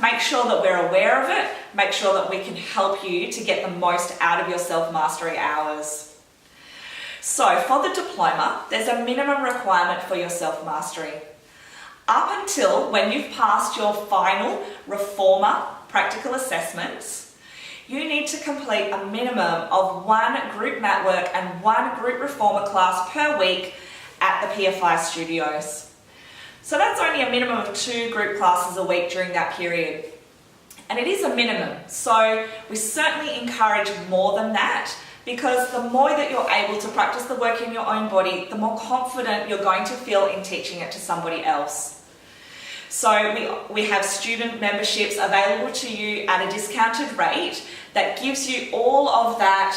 make sure that we're aware of it, make sure that we can help you to get the most out of your self-mastery hours. So for the diploma, there's a minimum requirement for your self-mastery. Up until when you've passed your final reformer practical assessments, you need to complete a minimum of 1 group mat work and 1 group reformer class per week at the PFI studios. So that's only a minimum of 2 group classes a week during that period. And it is a minimum, so we certainly encourage more than that, because the more that you're able to practice the work in your own body, the more confident you're going to feel in teaching it to somebody else. So we have student memberships available to you at a discounted rate that gives you all of that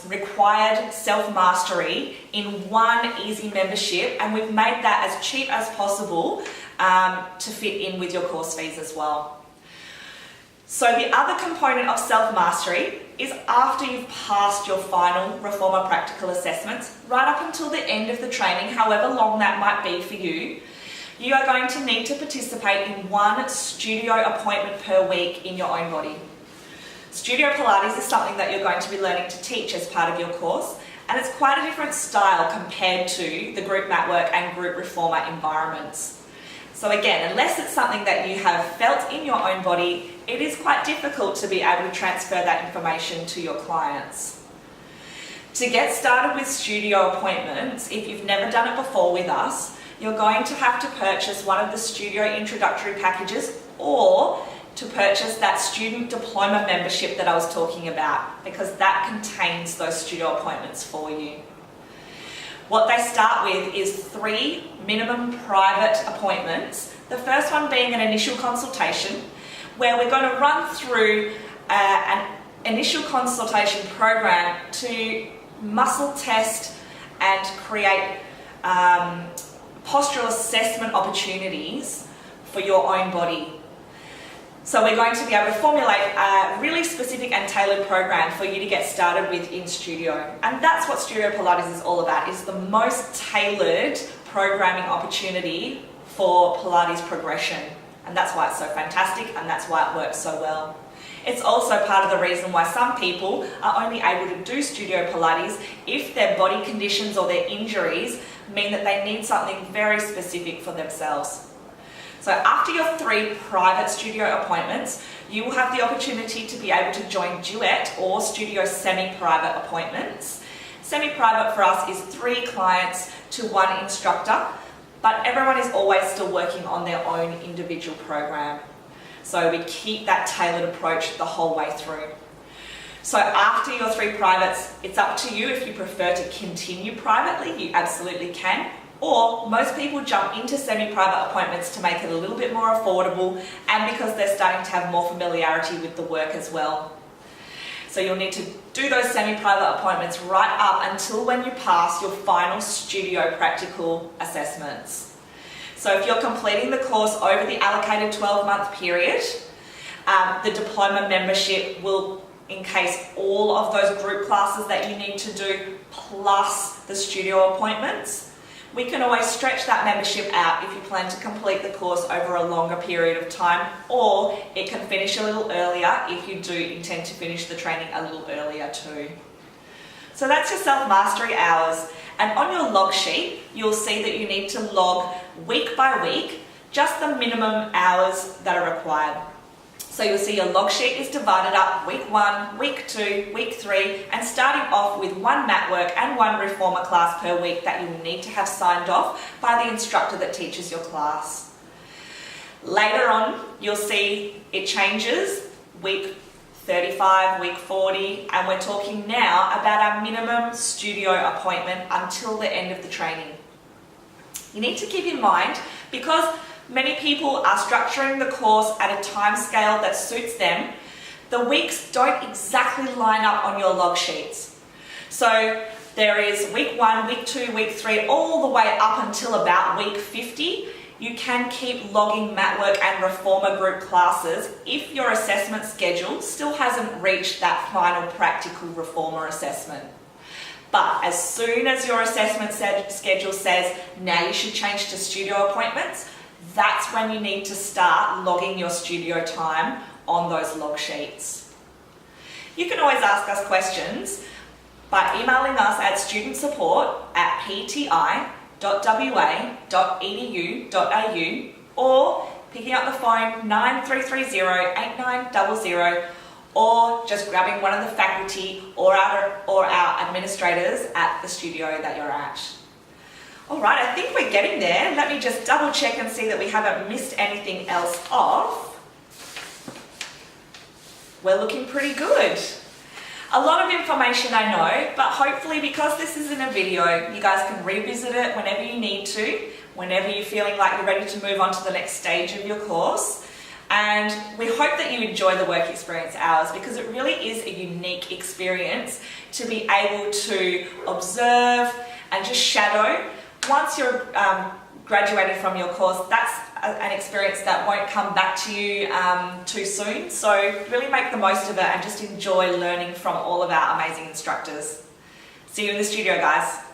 required self-mastery in one easy membership, and we've made that as cheap as possible to fit in with your course fees as well. So the other component of self-mastery is after you've passed your final reformer practical assessments, right up until the end of the training, however long that might be for you, you are going to need to participate in 1 studio appointment per week in your own body. Studio Pilates is something that you're going to be learning to teach as part of your course, and it's quite a different style compared to the group mat work and group reformer environments. So again, unless it's something that you have felt in your own body, it is quite difficult to be able to transfer that information to your clients. To get started with studio appointments, if you've never done it before with us, you're going to have to purchase one of the studio introductory packages, or to purchase that student diploma membership that I was talking about, because that contains those studio appointments for you. What they start with is 3 minimum private appointments. The first one being an initial consultation, where we're going to run through an initial consultation program to muscle test and create postural assessment opportunities for your own body. So we're going to be able to formulate a really specific and tailored program for you to get started with in studio. And that's what Studio Pilates is all about, is the most tailored programming opportunity for Pilates progression. And that's why it's so fantastic, and that's why it works so well. It's also part of the reason why some people are only able to do Studio Pilates if their body conditions or their injuries mean that they need something very specific for themselves. So after your 3 private studio appointments, you will have the opportunity to be able to join duet or studio semi-private appointments. Semi-private for us is 3 clients to 1 instructor, but everyone is always still working on their own individual program. So we keep that tailored approach the whole way through. So after your 3 privates, it's up to you if you prefer to continue privately, you absolutely can. Or most people jump into semi-private appointments to make it a little bit more affordable, and because they're starting to have more familiarity with the work as well. So you'll need to do those semi-private appointments right up until when you pass your final studio practical assessments. So if you're completing the course over the allocated 12-month period, the diploma membership will encase all of those group classes that you need to do, plus the studio appointments. We can always stretch that membership out if you plan to complete the course over a longer period of time, or it can finish a little earlier if you do intend to finish the training a little earlier too. So that's your self-mastery hours, and on your log sheet you'll see that you need to log week by week just the minimum hours that are required. So you'll see your log sheet is divided up week 1, week 2, week 3, and starting off with 1 mat work and 1 reformer class per week that you will need to have signed off by the instructor that teaches your class. Later on, you'll see it changes week 35, week 40, and we're talking now about our minimum studio appointment until the end of the training. You need to keep in mind, because many people are structuring the course at a time scale that suits them, the weeks don't exactly line up on your log sheets. So there is week 1, week 2, week 3, all the way up until about week 50. You can keep logging mat work and reformer group classes if your assessment schedule still hasn't reached that final practical reformer assessment. But as soon as your assessment schedule says, now you should change to studio appointments, that's when you need to start logging your studio time on those log sheets. You can always ask us questions by emailing us at studentsupport@pti.wa.edu.au or picking up the phone 9330 8900 or just grabbing one of the faculty or our administrators at the studio that you're at. All right, I think we're getting there. Let me just double check and see that we haven't missed anything else off. We're looking pretty good. A lot of information, I know, but hopefully because this isn't a video, you guys can revisit it whenever you need to, whenever you're feeling like you're ready to move on to the next stage of your course. And we hope that you enjoy the work experience hours because it really is a unique experience to be able to observe and just shadow. Once you're graduated from your course, that's an experience that won't come back to you too soon. So really make the most of it and just enjoy learning from all of our amazing instructors. See you in the studio, guys.